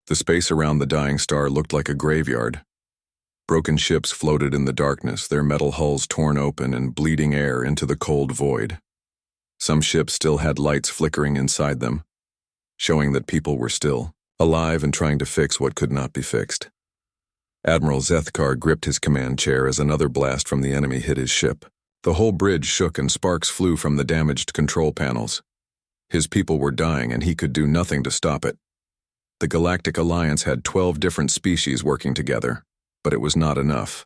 The space around the dying star looked like a graveyard. Broken ships floated in the darkness, their metal hulls torn open and bleeding air into the cold void. Some ships still had lights flickering inside them, showing that people were still alive and trying to fix what could not be fixed. Admiral Zethkar gripped his command chair as another blast from the enemy hit his ship. The whole bridge shook and sparks flew from the damaged control panels. His people were dying and he could do nothing to stop it. The Galactic Alliance had 12 different species working together, but it was not enough.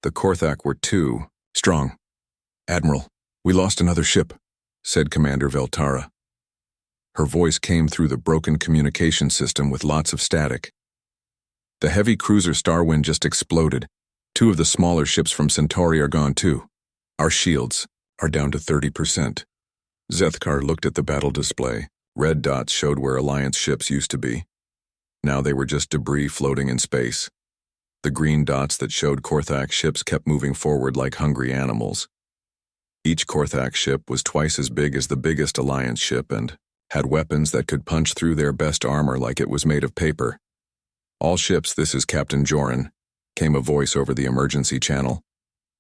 The Korthak were too strong. "Admiral, we lost another ship," said Commander Veltara. Her voice came through the broken communication system with lots of static. "The heavy cruiser Starwind just exploded. 2 of the smaller ships from Centauri are gone too. Our shields are down to 30%. Zethkar looked at the battle display. Red dots showed where Alliance ships used to be. Now they were just debris floating in space. The green dots that showed Korthak ships kept moving forward like hungry animals. Each Korthak ship was twice as big as the biggest Alliance ship and had weapons that could punch through their best armor like it was made of paper. "All ships, this is Captain Joran," came a voice over the emergency channel.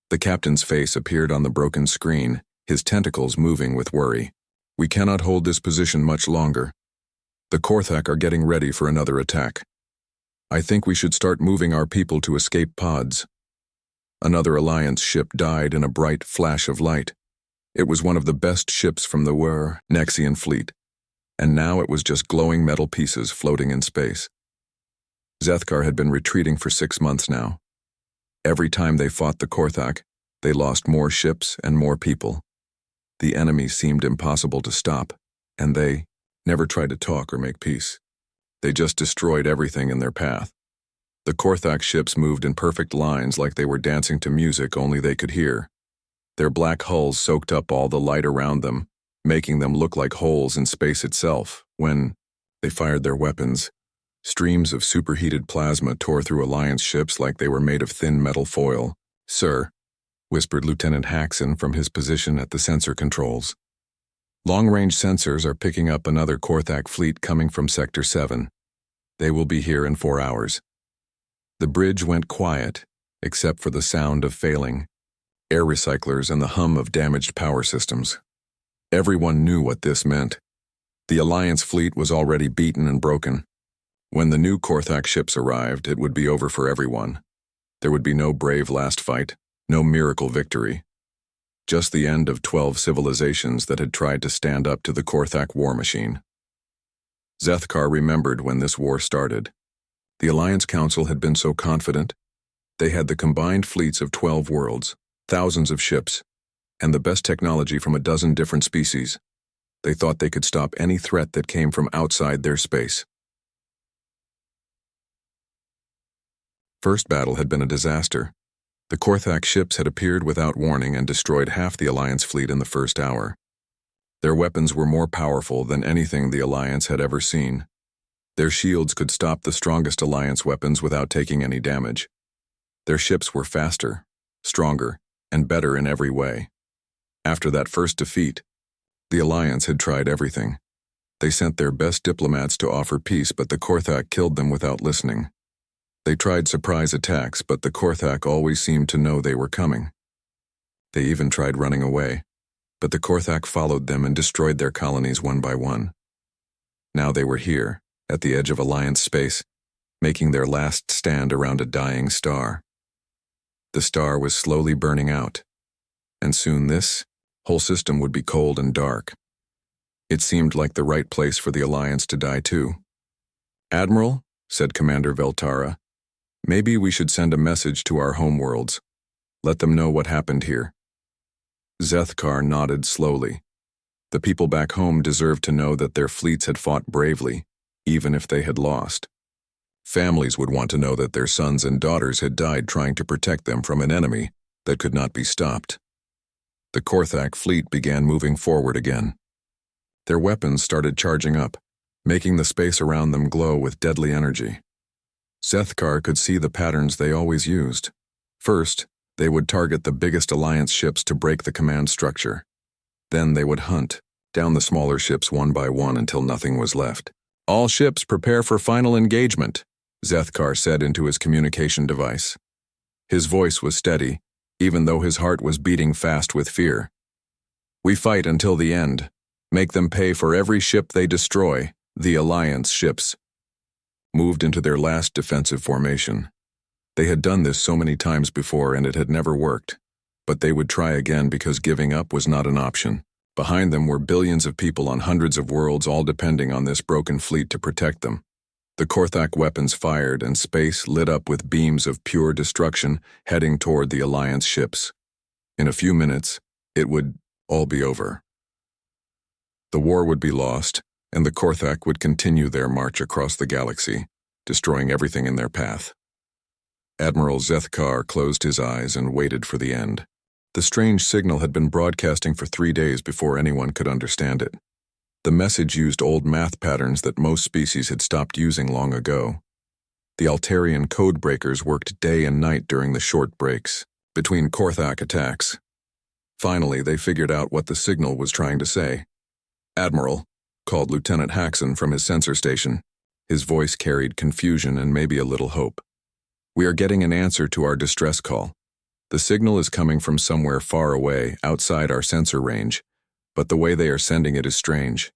The captain's face appeared on the broken screen, his tentacles moving with worry. "We cannot hold this position much longer. The Korthak are getting ready for another attack. I think we should start moving our people to escape pods." Another Alliance ship died in a bright flash of light. It was one of the best ships from the Nexian fleet, and now it was just glowing metal pieces floating in space. Zethkar had been retreating for 6 months now. Every time they fought the Korthak, they lost more ships and more people. The enemy seemed impossible to stop, and they never tried to talk or make peace. They just destroyed everything in their path. The Korthak ships moved in perfect lines like they were dancing to music only they could hear. Their black hulls soaked up all the light around them, making them look like holes in space itself. When they fired their weapons, streams of superheated plasma tore through Alliance ships like they were made of thin metal foil. "Sir," whispered Lieutenant Haxon from his position at the sensor controls. "Long-range sensors are picking up another Korthak fleet coming from Sector 7. They will be here in 4 hours." The bridge went quiet, except for the sound of failing air recyclers and the hum of damaged power systems. Everyone knew what this meant. The Alliance fleet was already beaten and broken. When the new Korthak ships arrived, it would be over for everyone. There would be no brave last fight, no miracle victory. Just the end of 12 civilizations that had tried to stand up to the Korthak war machine. Zethkar remembered when this war started. The Alliance Council had been so confident. They had the combined fleets of 12 worlds, thousands of ships, and the best technology from a dozen different species. They thought they could stop any threat that came from outside their space. First battle had been a disaster. The Korthak ships had appeared without warning and destroyed half the Alliance fleet in the first hour. Their weapons were more powerful than anything the Alliance had ever seen. Their shields could stop the strongest Alliance weapons without taking any damage. Their ships were faster, stronger, and better in every way. After that first defeat, the Alliance had tried everything. They sent their best diplomats to offer peace, but the Korthak killed them without listening. They tried surprise attacks, but the Korthak always seemed to know they were coming. They even tried running away, but the Korthak followed them and destroyed their colonies one by one. Now they were here, at the edge of Alliance space, making their last stand around a dying star. The star was slowly burning out, and soon this whole system would be cold and dark. It seemed like the right place for the Alliance to die too. "Admiral," said Commander Veltara, "maybe we should send a message to our homeworlds. Let them know what happened here." Zethkar nodded slowly. The people back home deserved to know that their fleets had fought bravely, even if they had lost. Families would want to know that their sons and daughters had died trying to protect them from an enemy that could not be stopped. The Korthak fleet began moving forward again. Their weapons started charging up, making the space around them glow with deadly energy. Zethkar could see the patterns they always used. First, they would target the biggest Alliance ships to break the command structure. Then they would hunt down the smaller ships one by one until nothing was left. All ships prepare for final engagement, Zethkar said into his communication device. His voice was steady, even though his heart was beating fast with fear. We fight until the end. Make them pay for every ship they destroy, the Alliance ships. Moved into their last defensive formation. They had done this so many times before and it had never worked. But they would try again because giving up was not an option. Behind them were billions of people on hundreds of worlds, all depending on this broken fleet to protect them. The Korthak weapons fired and space lit up with beams of pure destruction heading toward the Alliance ships. In a few minutes, it would all be over. The war would be lost, and the Korthak would continue their march across the galaxy, destroying everything in their path. Admiral Zethkar closed his eyes and waited for the end. The strange signal had been broadcasting for 3 days before anyone could understand it. The message used old math patterns that most species had stopped using long ago. The Altarian code breakers worked day and night during the short breaks between Korthak attacks. Finally, they figured out what the signal was trying to say. "Admiral," called Lieutenant Haxon from his sensor station. His voice carried confusion and maybe a little hope. "We are getting an answer to our distress call. The signal is coming from somewhere far away, outside our sensor range, but the way they are sending it is strange.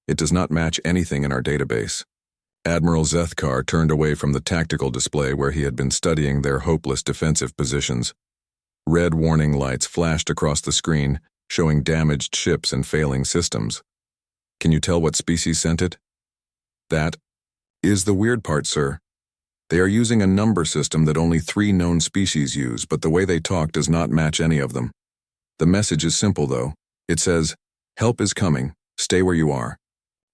It does not match anything in our database." Admiral Zethkar turned away from the tactical display where he had been studying their hopeless defensive positions. Red warning lights flashed across the screen, showing damaged ships and failing systems. "Can you tell what species sent it?" "That is the weird part, sir. They are using a number system that only 3 known species use, but the way they talk does not match any of them. The message is simple, though. It says, 'Help is coming. Stay where you are.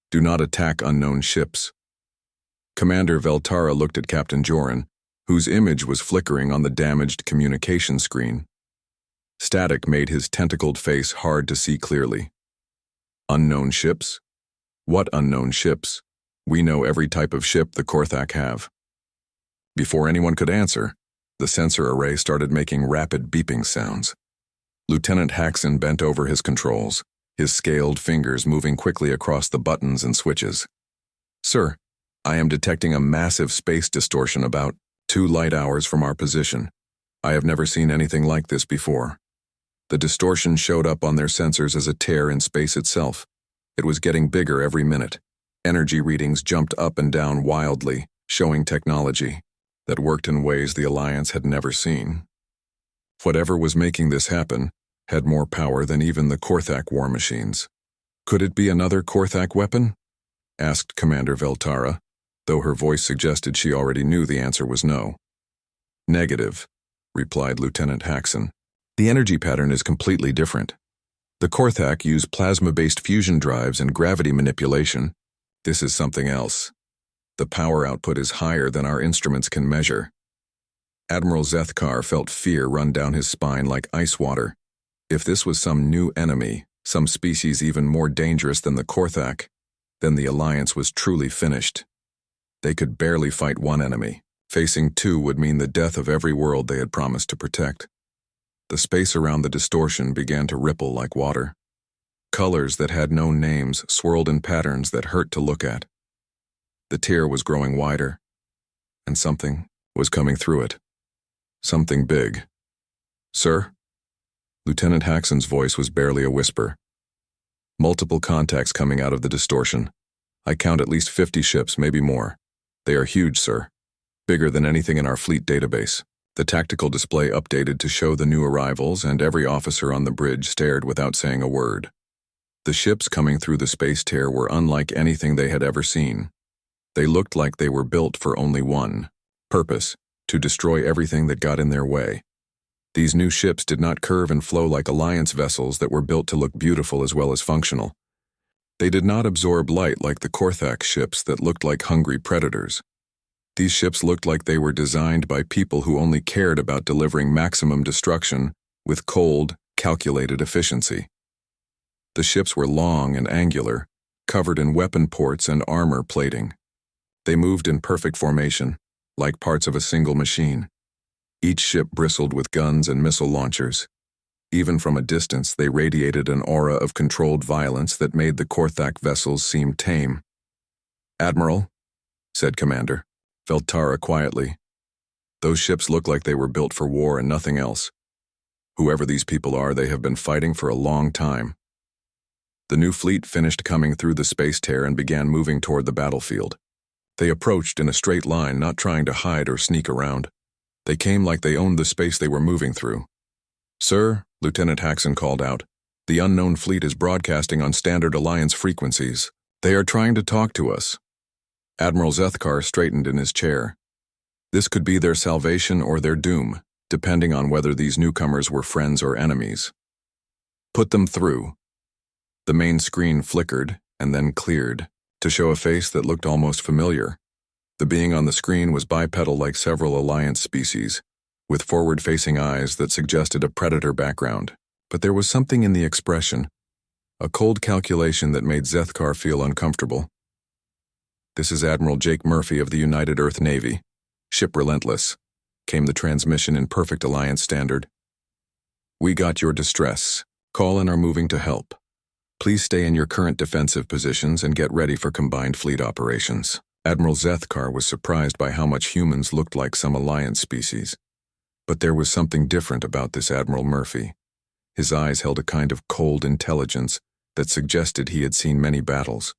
Do not attack unknown ships.'" Commander Veltara looked at Captain Joran, whose image was flickering on the damaged communication screen. Static made his tentacled face hard to see clearly. "Unknown ships? What unknown ships? We know every type of ship the Korthak have." Before anyone could answer, the sensor array started making rapid beeping sounds. Lieutenant Haxon bent over his controls, his scaled fingers moving quickly across the buttons and switches. "Sir, I am detecting a massive space distortion about 2 light hours from our position. I have never seen anything like this before." The distortion showed up on their sensors as a tear in space itself. It was getting bigger every minute. Energy readings jumped up and down wildly, showing technology that worked in ways the Alliance had never seen. Whatever was making this happen had more power than even the Korthak war machines. "Could it be another Korthak weapon?" asked Commander Veltara, though her voice suggested she already knew the answer was no. "Negative," replied Lieutenant Haxon. "The energy pattern is completely different. The Korthak use plasma-based fusion drives and gravity manipulation. This is something else. The power output is higher than our instruments can measure." Admiral Zethkar felt fear run down his spine like ice water. If this was some new enemy, some species even more dangerous than the Korthak, then the Alliance was truly finished. They could barely fight one enemy. Facing 2 would mean the death of every world they had promised to protect. The space around the distortion began to ripple like water. Colors that had no names swirled in patterns that hurt to look at. The tear was growing wider, and something was coming through it. Something big. "Sir?" Lieutenant Haxon's voice was barely a whisper. "Multiple contacts coming out of the distortion. I count at least 50 ships, maybe more. They are huge, sir. Bigger than anything in our fleet database." The tactical display updated to show the new arrivals, and every officer on the bridge stared without saying a word. The ships coming through the space tear were unlike anything they had ever seen. They looked like they were built for only one purpose: to destroy everything that got in their way. These new ships did not curve and flow like Alliance vessels that were built to look beautiful as well as functional. They did not absorb light like the Korthak ships that looked like hungry predators. These ships looked like they were designed by people who only cared about delivering maximum destruction with cold, calculated efficiency. The ships were long and angular, covered in weapon ports and armor plating. They moved in perfect formation, like parts of a single machine. Each ship bristled with guns and missile launchers. Even from a distance, they radiated an aura of controlled violence that made the Korthak vessels seem tame. "Admiral," said Commander Veltara quietly. "Those ships look like they were built for war and nothing else. Whoever these people are, they have been fighting for a long time." The new fleet finished coming through the space tear and began moving toward the battlefield. They approached in a straight line, not trying to hide or sneak around. They came like they owned the space they were moving through. "Sir," Lieutenant Haxon called out, "the unknown fleet is broadcasting on Standard Alliance frequencies. They are trying to talk to us." Admiral Zethkar straightened in his chair. This could be their salvation or their doom, depending on whether these newcomers were friends or enemies. "Put them through." The main screen flickered and then cleared, to show a face that looked almost familiar. The being on the screen was bipedal like several Alliance species, with forward-facing eyes that suggested a predator background. But there was something in the expression, a cold calculation that made Zethkar feel uncomfortable. "This is Admiral Jake Murphy of the United Earth Navy. Ship Relentless," came the transmission in perfect Alliance standard. "We got your distress. Call and are moving to help. Please stay in your current defensive positions and get ready for combined fleet operations." Admiral Zethkar was surprised by how much humans looked like some Alliance species. But there was something different about this Admiral Murphy. His eyes held a kind of cold intelligence that suggested he had seen many battles,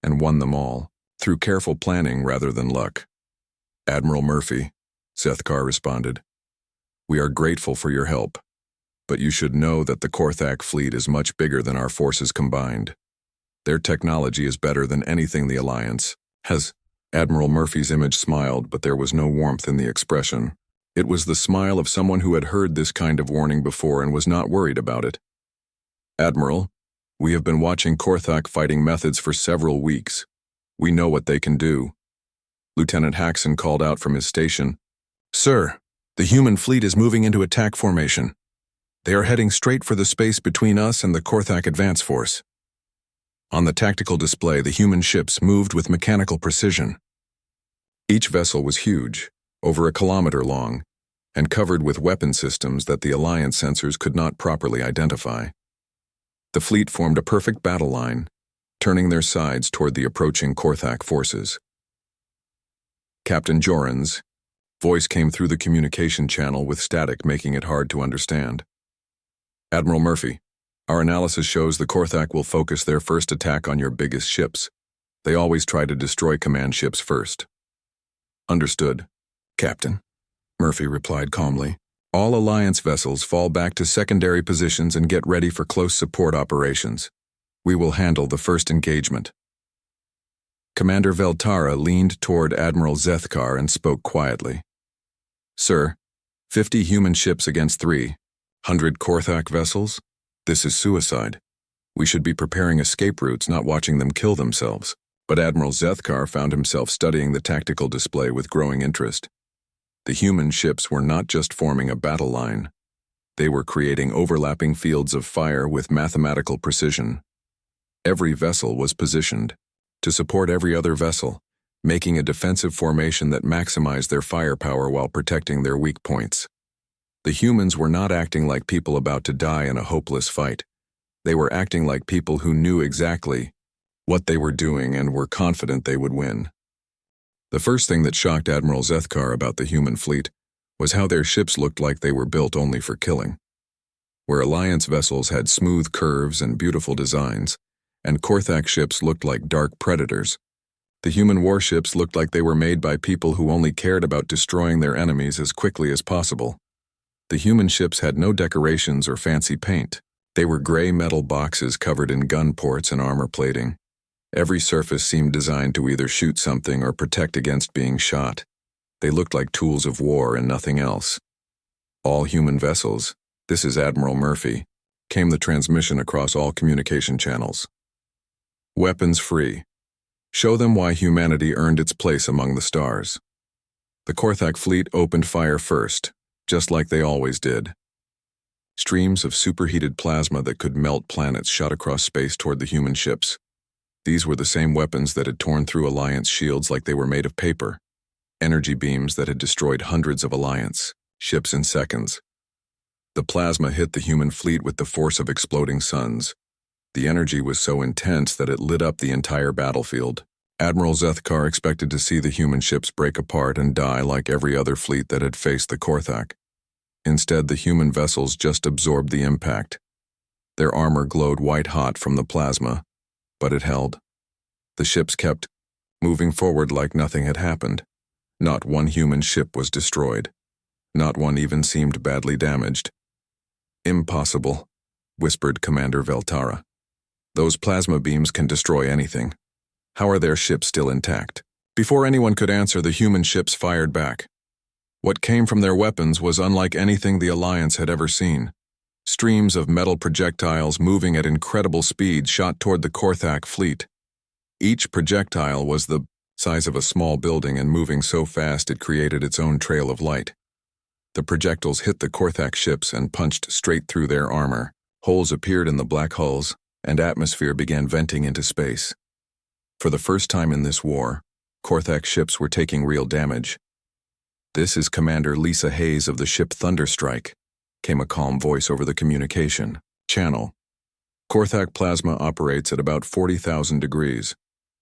and won them all, through careful planning rather than luck. "Admiral Murphy," Zethkar responded, "we are grateful for your help, but you should know that the Korthak fleet is much bigger than our forces combined. Their technology is better than anything the Alliance has." Admiral Murphy's image smiled, but there was no warmth in the expression. It was the smile of someone who had heard this kind of warning before and was not worried about it. "Admiral, we have been watching Korthak fighting methods for several weeks. We know what they can do." Lieutenant Haxon called out from his station. "Sir, the human fleet is moving into attack formation. They are heading straight for the space between us and the Korthak advance force." On the tactical display, the human ships moved with mechanical precision. Each vessel was huge, over 1 kilometer long, and covered with weapon systems that the Alliance sensors could not properly identify. The fleet formed a perfect battle line, turning their sides toward the approaching Korthak forces. Captain Joran's voice came through the communication channel with static, making it hard to understand. "Admiral Murphy, our analysis shows the Korthak will focus their first attack on your biggest ships. They always try to destroy command ships first." "Understood, Captain," Murphy replied calmly. "All Alliance vessels fall back to secondary positions and get ready for close support operations. We will handle the first engagement." Commander Veltara leaned toward Admiral Zethkar and spoke quietly. "Sir, 50 human ships against 300 Korthak vessels? This is suicide. We should be preparing escape routes, not watching them kill themselves." But Admiral Zethkar found himself studying the tactical display with growing interest. The human ships were not just forming a battle line. They were creating overlapping fields of fire with mathematical precision. Every vessel was positioned to support every other vessel, making a defensive formation that maximized their firepower while protecting their weak points. The humans were not acting like people about to die in a hopeless fight. They were acting like people who knew exactly what they were doing and were confident they would win. The first thing that shocked Admiral Zethkar about the human fleet was how their ships looked like they were built only for killing. Where Alliance vessels had smooth curves and beautiful designs, and Korthak ships looked like dark predators, the human warships looked like they were made by people who only cared about destroying their enemies as quickly as possible. The human ships had no decorations or fancy paint. They were gray metal boxes covered in gun ports and armor plating. Every surface seemed designed to either shoot something or protect against being shot. They looked like tools of war and nothing else. "All human vessels, this is Admiral Murphy," came the transmission across all communication channels. "Weapons free. Show them why humanity earned its place among the stars." The Korthak fleet opened fire first, just like they always did. Streams of superheated plasma that could melt planets shot across space toward the human ships. These were the same weapons that had torn through Alliance shields like they were made of paper. Energy beams that had destroyed hundreds of Alliance ships in seconds. The plasma hit the human fleet with the force of exploding suns. The energy was so intense that it lit up the entire battlefield. Admiral Zethkar expected to see the human ships break apart and die like every other fleet that had faced the Korthak. Instead, the human vessels just absorbed the impact. Their armor glowed white-hot from the plasma, but it held. The ships kept moving forward like nothing had happened. Not one human ship was destroyed. Not one even seemed badly damaged. "Impossible," whispered Commander Veltara. "Those plasma beams can destroy anything. How are their ships still intact?" Before anyone could answer, the human ships fired back. What came from their weapons was unlike anything the Alliance had ever seen. Streams of metal projectiles moving at incredible speed shot toward the Korthak fleet. Each projectile was the size of a small building and moving so fast it created its own trail of light. The projectiles hit the Korthak ships and punched straight through their armor. Holes appeared in the black hulls, and atmosphere began venting into space. For the first time in this war, Korthak ships were taking real damage. "This is Commander Lisa Hayes of the ship Thunderstrike," came a calm voice over the communication channel. "Korthak plasma operates at about 40,000 degrees.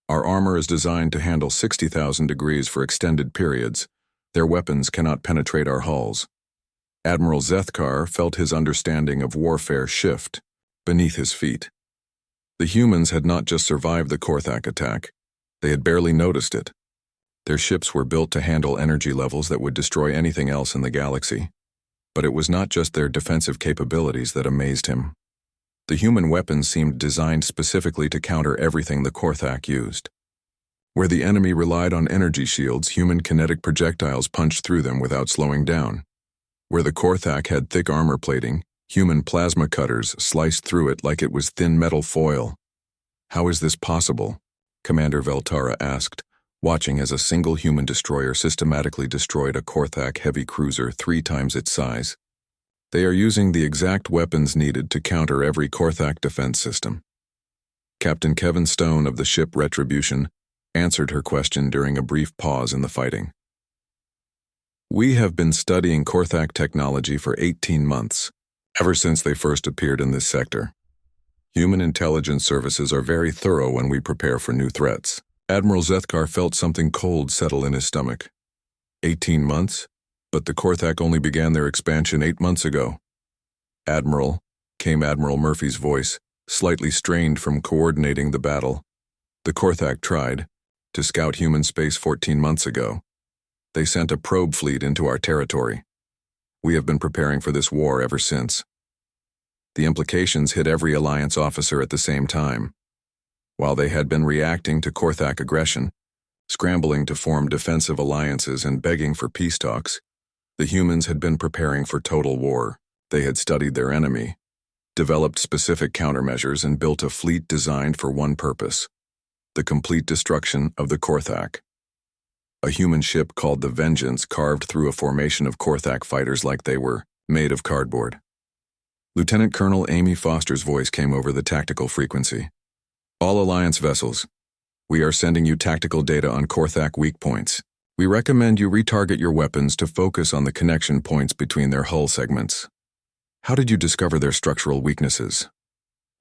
Our armor is designed to handle 60,000 degrees for extended periods. Their weapons cannot penetrate our hulls." Admiral Zethkar felt his understanding of warfare shift beneath his feet. The humans had not just survived the Korthak attack, they had barely noticed it. Their ships were built to handle energy levels that would destroy anything else in the galaxy. But it was not just their defensive capabilities that amazed him. The human weapons seemed designed specifically to counter everything the Korthak used. Where the enemy relied on energy shields, human kinetic projectiles punched through them without slowing down. Where the Korthak had thick armor plating, human plasma cutters sliced through it like it was thin metal foil. "How is this possible?" Commander Veltara asked, watching as a single human destroyer systematically destroyed a Korthak heavy cruiser 3 times its size. "They are using the exact weapons needed to counter every Korthak defense system." Captain Kevin Stone of the ship Retribution answered her question during a brief pause in the fighting. "We have been studying Korthak technology for 18 months, ever since they first appeared in this sector. Human intelligence services are very thorough when we prepare for new threats." Admiral Zethkar felt something cold settle in his stomach. 18 months? But the Korthak only began their expansion 8 months ago. "Admiral," came Admiral Murphy's voice, slightly strained from coordinating the battle. "The Korthak tried to scout human space 14 months ago. They sent a probe fleet into our territory. We have been preparing for this war ever since." The implications hit every Alliance officer at the same time. While they had been reacting to Korthak aggression, scrambling to form defensive alliances and begging for peace talks, the humans had been preparing for total war. They had studied their enemy, developed specific countermeasures, and built a fleet designed for one purpose: the complete destruction of the Korthak. A human ship called the Vengeance carved through a formation of Korthak fighters like they were made of cardboard. Lieutenant Colonel Amy Foster's voice came over the tactical frequency. "All Alliance vessels, we are sending you tactical data on Korthak weak points. We recommend you retarget your weapons to focus on the connection points between their hull segments." "How did you discover their structural weaknesses?"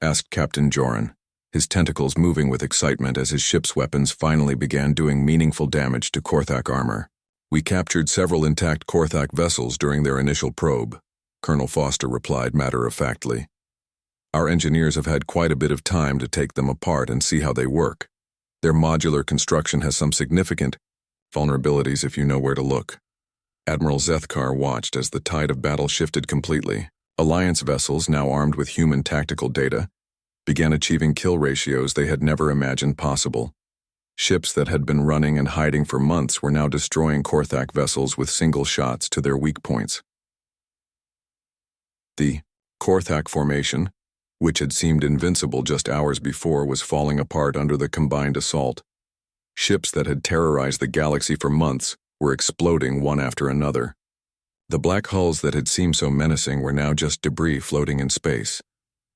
asked Captain Joran, his tentacles moving with excitement as his ship's weapons finally began doing meaningful damage to Korthak armor. "We captured several intact Korthak vessels during their initial probe," Colonel Foster replied matter-of-factly. "Our engineers have had quite a bit of time to take them apart and see how they work. Their modular construction has some significant vulnerabilities if you know where to look." Admiral Zethkar watched as the tide of battle shifted completely. Alliance vessels, now armed with human tactical data, began achieving kill ratios they had never imagined possible. Ships that had been running and hiding for months were now destroying Korthak vessels with single shots to their weak points. The Korthak formation, which had seemed invincible just hours before, was falling apart under the combined assault. Ships that had terrorized the galaxy for months were exploding one after another. The black hulls that had seemed so menacing were now just debris floating in space.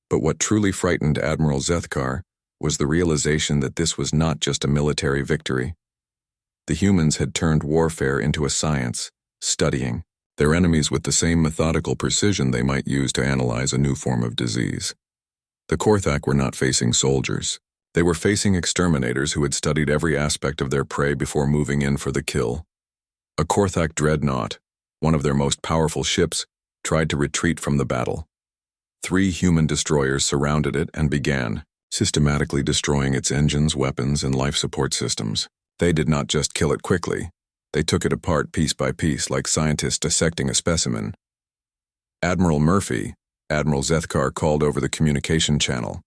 But what truly frightened Admiral Zethkar was the realization that this was not just a military victory. The humans had turned warfare into a science, studying their enemies with the same methodical precision they might use to analyze a new form of disease. The Korthak were not facing soldiers. They were facing exterminators who had studied every aspect of their prey before moving in for the kill. A Korthak dreadnought, one of their most powerful ships, tried to retreat from the battle. 3 human destroyers surrounded it and began systematically destroying its engines, weapons, and life support systems. They did not just kill it quickly. They took it apart piece by piece like scientists dissecting a specimen. Admiral Murphy, Admiral Zethkar called over the communication channel.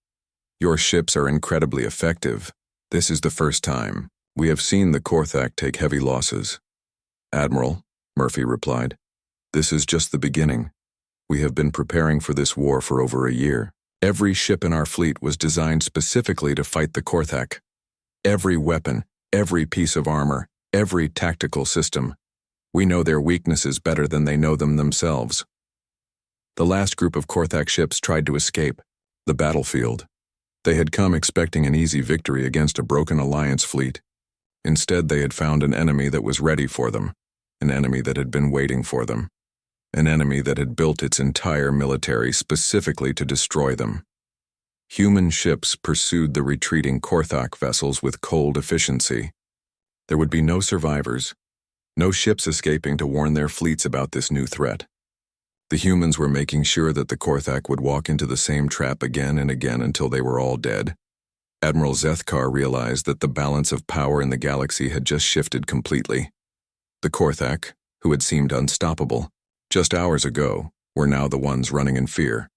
"Your ships are incredibly effective. This is the first time we have seen the Korthak take heavy losses." "Admiral," Murphy replied, "this is just the beginning. We have been preparing for this war for over a year. Every ship in our fleet was designed specifically to fight the Korthak. Every weapon, every piece of armor, every tactical system. We know their weaknesses better than they know them themselves." The last group of Korthak ships tried to escape the battlefield. They had come expecting an easy victory against a broken Alliance fleet. Instead, they had found an enemy that was ready for them, an enemy that had been waiting for them, an enemy that had built its entire military specifically to destroy them. Human ships pursued the retreating Korthak vessels with cold efficiency. There would be no survivors, no ships escaping to warn their fleets about this new threat. The humans were making sure that the Korthak would walk into the same trap again and again until they were all dead. Admiral Zethkar realized that the balance of power in the galaxy had just shifted completely. The Korthak, who had seemed unstoppable just hours ago, were now the ones running in fear.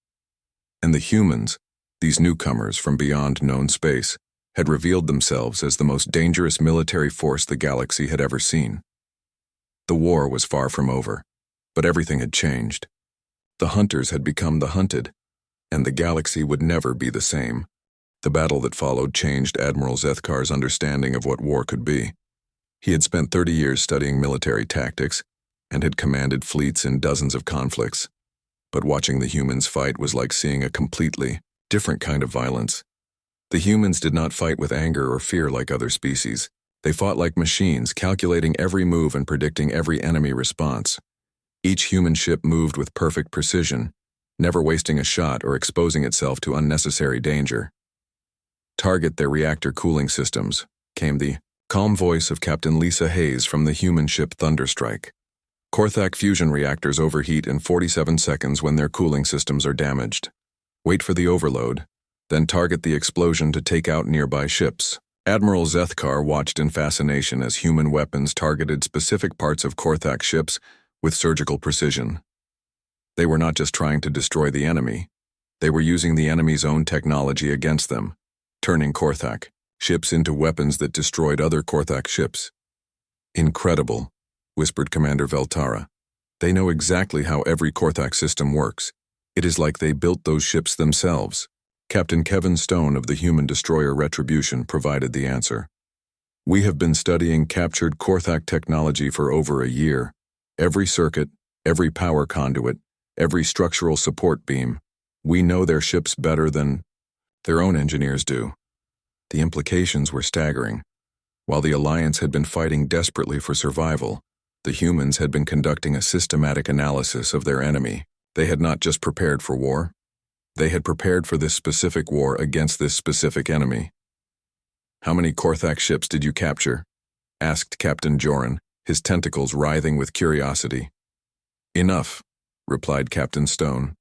And the humans, these newcomers from beyond known space, had revealed themselves as the most dangerous military force the galaxy had ever seen. The war was far from over, but everything had changed. The hunters had become the hunted, and the galaxy would never be the same. The battle that followed changed Admiral Zethkar's understanding of what war could be. He had spent 30 years studying military tactics and had commanded fleets in dozens of conflicts. But watching the humans fight was like seeing a completely different kind of violence. The humans did not fight with anger or fear like other species. They fought like machines, calculating every move and predicting every enemy response. Each human ship moved with perfect precision, never wasting a shot or exposing itself to unnecessary danger. "Target their reactor cooling systems," came the calm voice of Captain Lisa Hayes from the human ship Thunderstrike. "Korthak fusion reactors overheat in 47 seconds when their cooling systems are damaged. Wait for the overload, then target the explosion to take out nearby ships." Admiral Zethkar watched in fascination as human weapons targeted specific parts of Korthak ships with surgical precision. They were not just trying to destroy the enemy. They were using the enemy's own technology against them, turning Korthak ships into weapons that destroyed other Korthak ships. "Incredible," whispered Commander Veltara. "They know exactly how every Korthak system works. It is like they built those ships themselves." Captain Kevin Stone of the human destroyer Retribution provided the answer. "We have been studying captured Korthak technology for over a year. Every circuit, every power conduit, every structural support beam. We know their ships better than their own engineers do." The implications were staggering. While the Alliance had been fighting desperately for survival, the humans had been conducting a systematic analysis of their enemy. They had not just prepared for war. They had prepared for this specific war against this specific enemy. "How many Korthak ships did you capture?" asked Captain Joran, his tentacles writhing with curiosity. "Enough," replied Captain Stone.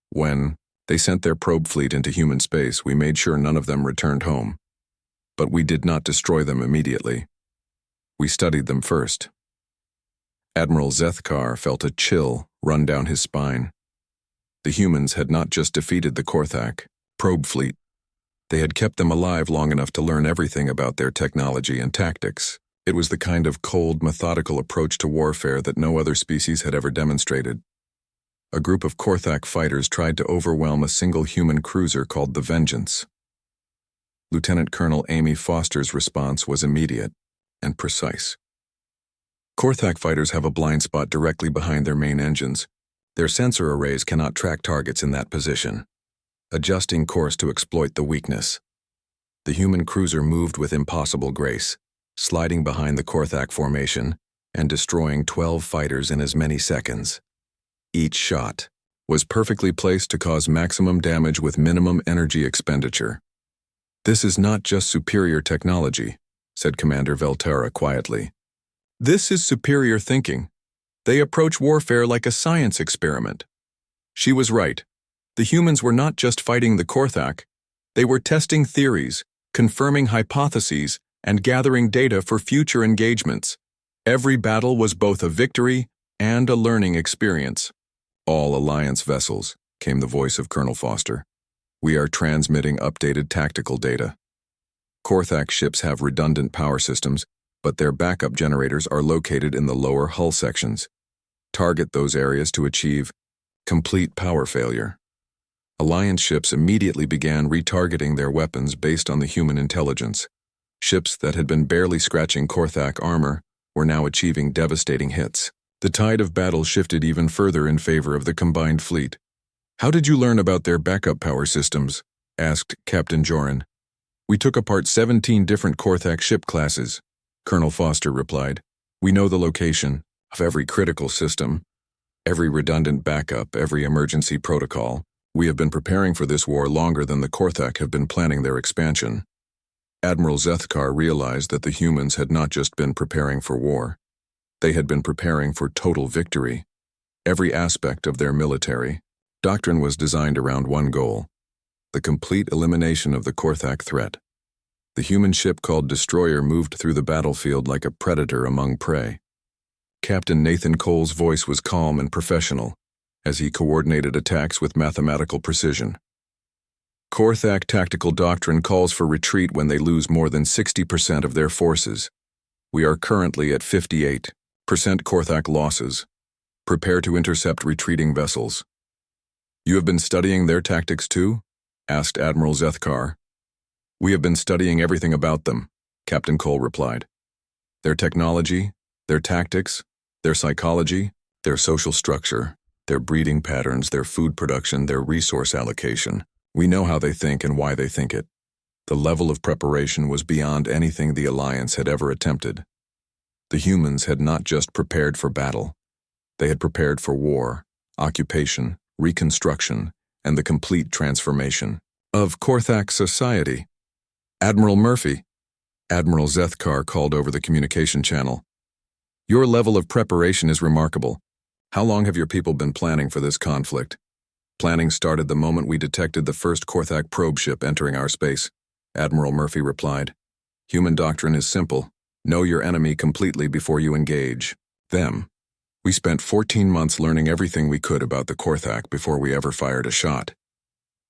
"When they sent their probe fleet into human space, we made sure none of them returned home. But we did not destroy them immediately. We studied them first." Admiral Zethkar felt a chill run down his spine. The humans had not just defeated the Korthak probe fleet. They had kept them alive long enough to learn everything about their technology and tactics. It was the kind of cold, methodical approach to warfare that no other species had ever demonstrated. A group of Korthak fighters tried to overwhelm a single human cruiser called the Vengeance. Lieutenant Colonel Amy Foster's response was immediate and precise. "Korthak fighters have a blind spot directly behind their main engines. Their sensor arrays cannot track targets in that position, adjusting course to exploit the weakness." The human cruiser moved with impossible grace, sliding behind the Korthak formation and destroying 12 fighters in as many seconds. Each shot was perfectly placed to cause maximum damage with minimum energy expenditure. "This is not just superior technology," said Commander Veltara quietly. "This is superior thinking. They approach warfare like a science experiment." She was right. The humans were not just fighting the Korthak. They were testing theories, confirming hypotheses, and gathering data for future engagements. Every battle was both a victory and a learning experience. "All Alliance vessels," came the voice of Colonel Foster. "We are transmitting updated tactical data. Korthak ships have redundant power systems, but their backup generators are located in the lower hull sections. Target those areas to achieve complete power failure." Alliance ships immediately began retargeting their weapons based on the human intelligence. Ships that had been barely scratching Korthak armor were now achieving devastating hits. The tide of battle shifted even further in favor of the combined fleet. "How did you learn about their backup power systems?" asked Captain Joran. "We took apart 17 different Korthak ship classes," Colonel Foster replied. "We know the location of every critical system, every redundant backup, every emergency protocol. We have been preparing for this war longer than the Korthak have been planning their expansion." Admiral Zethkar realized that the humans had not just been preparing for war. They had been preparing for total victory. Every aspect of their military doctrine was designed around one goal: the complete elimination of the Korthak threat. The human ship called Destroyer moved through the battlefield like a predator among prey. Captain Nathan Cole's voice was calm and professional as he coordinated attacks with mathematical precision. "Korthak tactical doctrine calls for retreat when they lose more than 60% of their forces. We are currently at 58% Korthak losses. Prepare to intercept retreating vessels." "You have been studying their tactics too?" asked Admiral Zethkar. "We have been studying everything about them," Captain Cole replied. "Their technology, their tactics, their psychology, their social structure, their breeding patterns, their food production, their resource allocation. We know how they think and why they think it." The level of preparation was beyond anything the Alliance had ever attempted. The humans had not just prepared for battle. They had prepared for war, occupation, reconstruction, and the complete transformation of Korthak society. "Admiral Murphy," Admiral Zethkar called over the communication channel. "Your level of preparation is remarkable. How long have your people been planning for this conflict?" "Planning started the moment we detected the first Korthak probe ship entering our space," Admiral Murphy replied. "Human doctrine is simple. Know your enemy completely before you engage them. We spent 14 months learning everything we could about the Korthak before we ever fired a shot.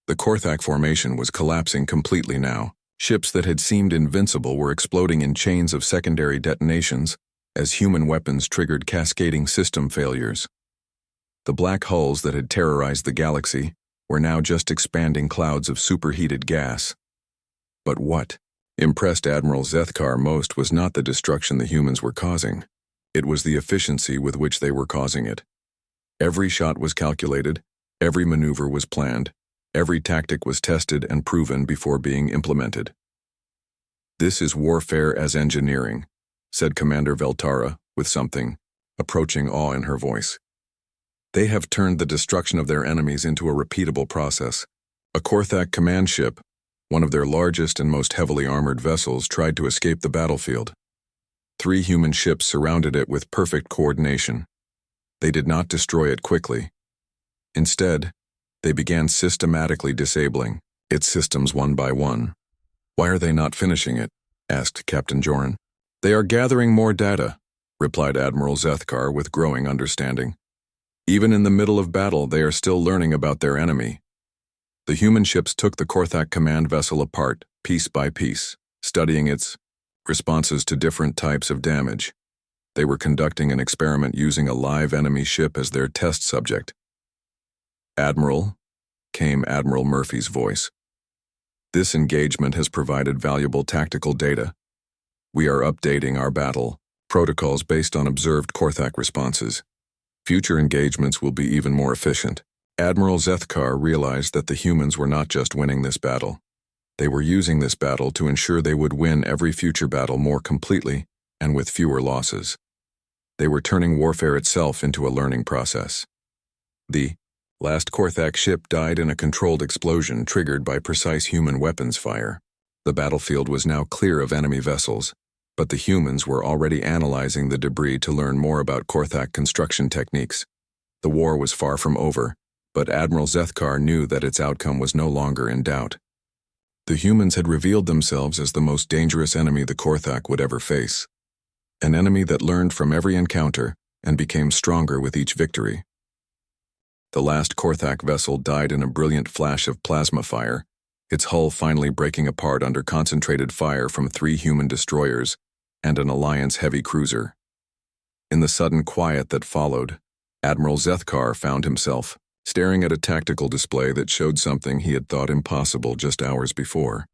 The Korthak formation was collapsing completely now. Ships that had seemed invincible were exploding in chains of secondary detonations as human weapons triggered cascading system failures. The black hulls that had terrorized the galaxy were now just expanding clouds of superheated gas. But what impressed Admiral Zethkar most was not the destruction the humans were causing. It was the efficiency with which they were causing it. Every shot was calculated, every maneuver was planned, every tactic was tested and proven before being implemented. "This is warfare as engineering," said Commander Veltara with something approaching awe in her voice. "They have turned the destruction of their enemies into a repeatable process. A Korthak command ship, one of their largest and most heavily armored vessels, tried to escape the battlefield. 3 human ships surrounded it with perfect coordination. They did not destroy it quickly. Instead, they began systematically disabling its systems one by one." "Why are they not finishing it?" asked Captain Joran. "They are gathering more data," replied Admiral Zethkar with growing understanding. "Even in the middle of battle, they are still learning about their enemy." The human ships took the Korthak command vessel apart, piece by piece, studying its responses to different types of damage. They were conducting an experiment using a live enemy ship as their test subject. "Admiral," came Admiral Murphy's voice. "This engagement has provided valuable tactical data. We are updating our battle protocols based on observed Korthak responses. Future engagements will be even more efficient." Admiral Zethkar realized that the humans were not just winning this battle. They were using this battle to ensure they would win every future battle more completely and with fewer losses. They were turning warfare itself into a learning process. The last Korthak ship died in a controlled explosion triggered by precise human weapons fire. The battlefield was now clear of enemy vessels, but the humans were already analyzing the debris to learn more about Korthak construction techniques. The war was far from over, but Admiral Zethkar knew that its outcome was no longer in doubt. The humans had revealed themselves as the most dangerous enemy the Korthak would ever face. An enemy that learned from every encounter and became stronger with each victory. The last Korthak vessel died in a brilliant flash of plasma fire, its hull finally breaking apart under concentrated fire from 3 human destroyers and an Alliance heavy cruiser. In the sudden quiet that followed, Admiral Zethkar found himself staring at a tactical display that showed something he had thought impossible just hours before.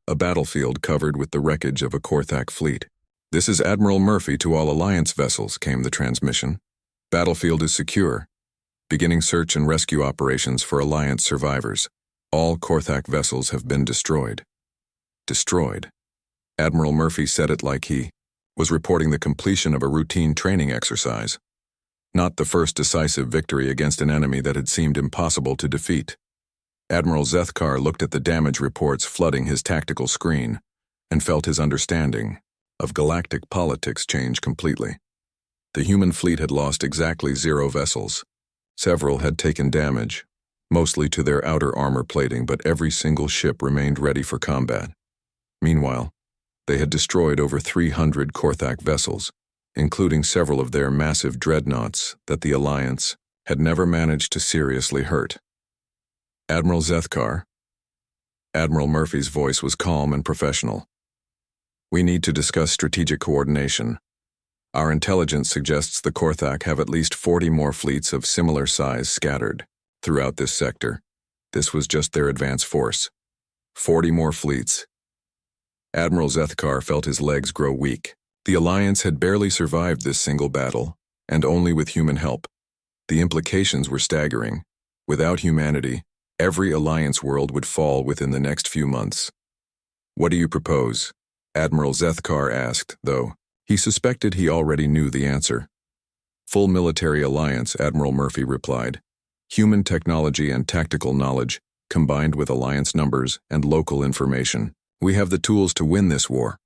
A battlefield covered with the wreckage of a Korthak fleet. "This is Admiral Murphy to all Alliance vessels," came the transmission. "Battlefield is secure. Beginning search and rescue operations for Alliance survivors. All Korthak vessels have been destroyed." Destroyed. Admiral Murphy said it like he was reporting the completion of a routine training exercise. Not the first decisive victory against an enemy that had seemed impossible to defeat. Admiral Zethkar looked at the damage reports flooding his tactical screen and felt his understanding of galactic politics change completely. The human fleet had lost exactly 0 vessels. Several had taken damage, mostly to their outer armor plating, but every single ship remained ready for combat. Meanwhile, they had destroyed over 300 Korthak vessels, including several of their massive dreadnoughts that the Alliance had never managed to seriously hurt. "Admiral Zethkar." Admiral Murphy's voice was calm and professional. "We need to discuss strategic coordination. Our intelligence suggests the Korthak have at least 40 more fleets of similar size scattered throughout this sector. This was just their advance force. 40 more fleets." Admiral Zethkar felt his legs grow weak. The Alliance had barely survived this single battle, and only with human help. The implications were staggering. Without humanity, every Alliance world would fall within the next few months. "What do you propose?" Admiral Zethkar asked, though he suspected he already knew the answer. "Full military alliance," Admiral Murphy replied. "Human technology and tactical knowledge, combined with Alliance numbers and local information. We have the tools to win this war.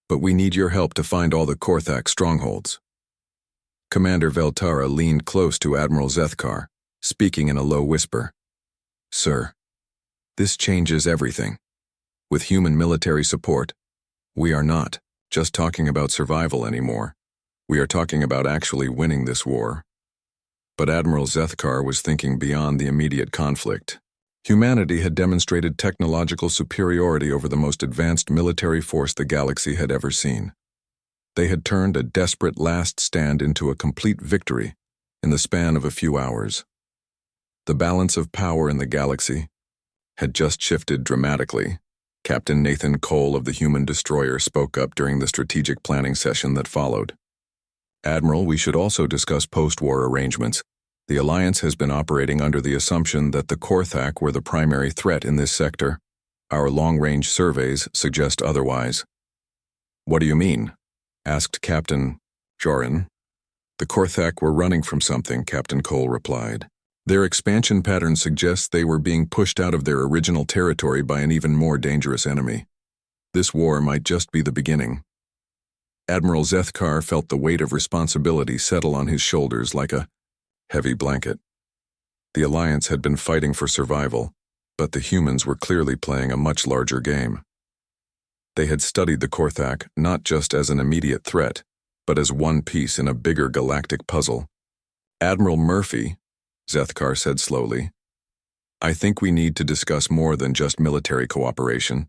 But we need your help to find all the Korthak strongholds." Commander Veltara leaned close to Admiral Zethkar, speaking in a low whisper. "Sir, this changes everything. With human military support, we are not just talking about survival anymore. We are talking about actually winning this war." But Admiral Zethkar was thinking beyond the immediate conflict. Humanity had demonstrated technological superiority over the most advanced military force the galaxy had ever seen. They had turned a desperate last stand into a complete victory in the span of a few hours. The balance of power in the galaxy had just shifted dramatically. Captain Nathan Cole of the human destroyer spoke up during the strategic planning session that followed. "Admiral, we should also discuss post-war arrangements. The Alliance has been operating under the assumption that the Korthak were the primary threat in this sector. Our long-range surveys suggest otherwise." "What do you mean?" asked Captain Jorin. "The Korthak were running from something," Captain Cole replied. "Their expansion pattern suggests they were being pushed out of their original territory by an even more dangerous enemy. This war might just be the beginning." Admiral Zethkar felt the weight of responsibility settle on his shoulders like a heavy blanket. The Alliance had been fighting for survival, but the humans were clearly playing a much larger game. They had studied the Korthak not just as an immediate threat, but as one piece in a bigger galactic puzzle. "Admiral Murphy," Zethkar said slowly, "I think we need to discuss more than just military cooperation.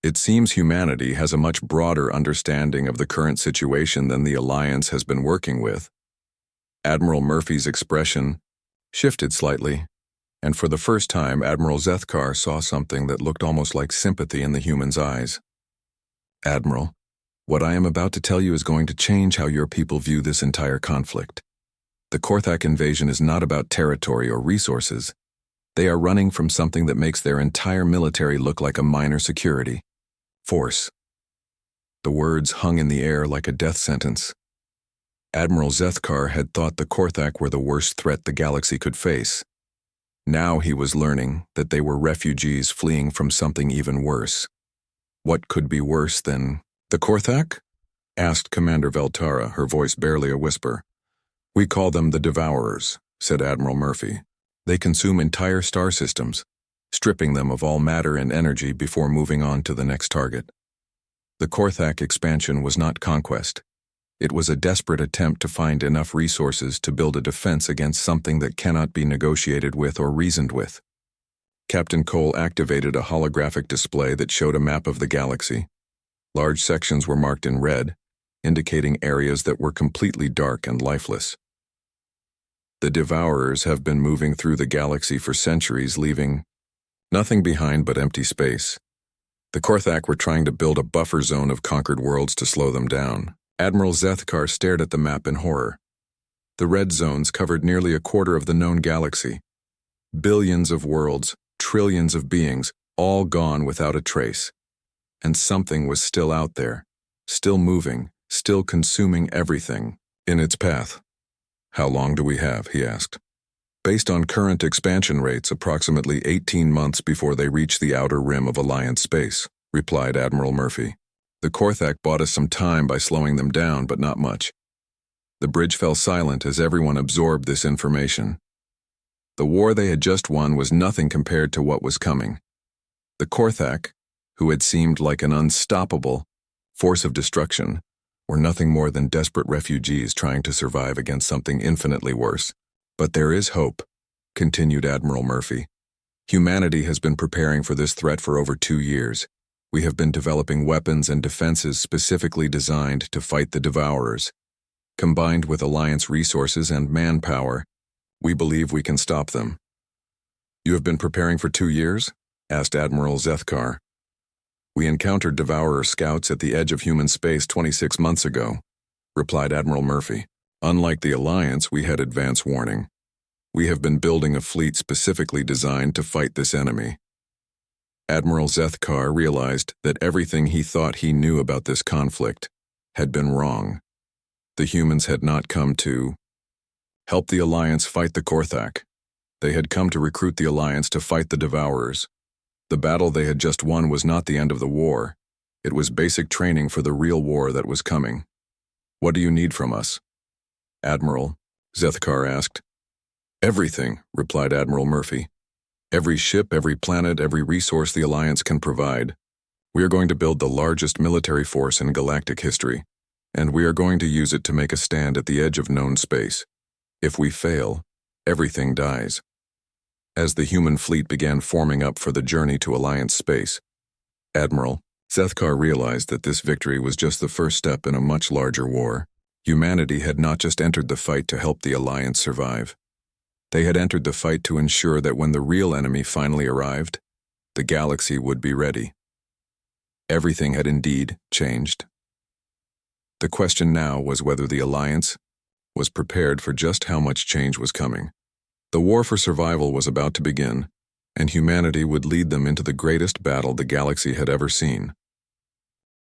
It seems humanity has a much broader understanding of the current situation than the Alliance has been working with." Admiral Murphy's expression shifted slightly, and for the first time Admiral Zethkar saw something that looked almost like sympathy in the human's eyes. "Admiral, what I am about to tell you is going to change how your people view this entire conflict. The Korthak invasion is not about territory or resources. They are running from something that makes their entire military look like a minor security force." The words hung in the air like a death sentence. Admiral Zethkar had thought the Korthak were the worst threat the galaxy could face. Now he was learning that they were refugees fleeing from something even worse. What could be worse than the Korthak? Asked Commander Veltara, her voice barely a whisper. We call them the Devourers, said Admiral Murphy. They consume entire star systems, stripping them of all matter and energy before moving on to the next target. The Korthak expansion was not conquest. It was a desperate attempt to find enough resources to build a defense against something that cannot be negotiated with or reasoned with. Captain Cole activated a holographic display that showed a map of the galaxy. Large sections were marked in red, indicating areas that were completely dark and lifeless. The Devourers have been moving through the galaxy for centuries, leaving nothing behind but empty space. The Korthak were trying to build a buffer zone of conquered worlds to slow them down. Admiral Zethkar stared at the map in horror. The red zones covered nearly a quarter of the known galaxy. Billions of worlds, trillions of beings, all gone without a trace. And something was still out there, still moving, still consuming everything in its path. How long do we have? He asked. Based on current expansion rates, approximately 18 months before they reach the outer rim of Alliance space, replied Admiral Murphy. The Korthak bought us some time by slowing them down, but not much. The bridge fell silent as everyone absorbed this information. The war they had just won was nothing compared to what was coming. The Korthak, who had seemed like an unstoppable force of destruction, were nothing more than desperate refugees trying to survive against something infinitely worse. But there is hope, continued Admiral Murphy. Humanity has been preparing for this threat for over 2 years. We have been developing weapons and defenses specifically designed to fight the Devourers. Combined with Alliance resources and manpower, we believe we can stop them. You have been preparing for 2 years? Asked Admiral Zethkar. We encountered Devourer scouts at the edge of human space 26 months ago, replied Admiral Murphy. Unlike the Alliance, we had advance warning. We have been building a fleet specifically designed to fight this enemy. Admiral Zethkar realized that everything he thought he knew about this conflict had been wrong. The humans had not come to help the Alliance fight the Korthak. They had come to recruit the Alliance to fight the Devourers. The battle they had just won was not the end of the war. It was basic training for the real war that was coming. What do you need from us? Admiral, Zethkar asked. Everything, replied Admiral Murphy. Every ship, every planet, every resource the Alliance can provide. We are going to build the largest military force in galactic history, and we are going to use it to make a stand at the edge of known space. If we fail, everything dies. As the human fleet began forming up for the journey to Alliance space, Admiral Zethkar realized that this victory was just the first step in a much larger war. Humanity had not just entered the fight to help the Alliance survive. They had entered the fight to ensure that when the real enemy finally arrived, the galaxy would be ready. Everything had indeed changed. The question now was whether the Alliance was prepared for just how much change was coming. The war for survival was about to begin, and humanity would lead them into the greatest battle the galaxy had ever seen.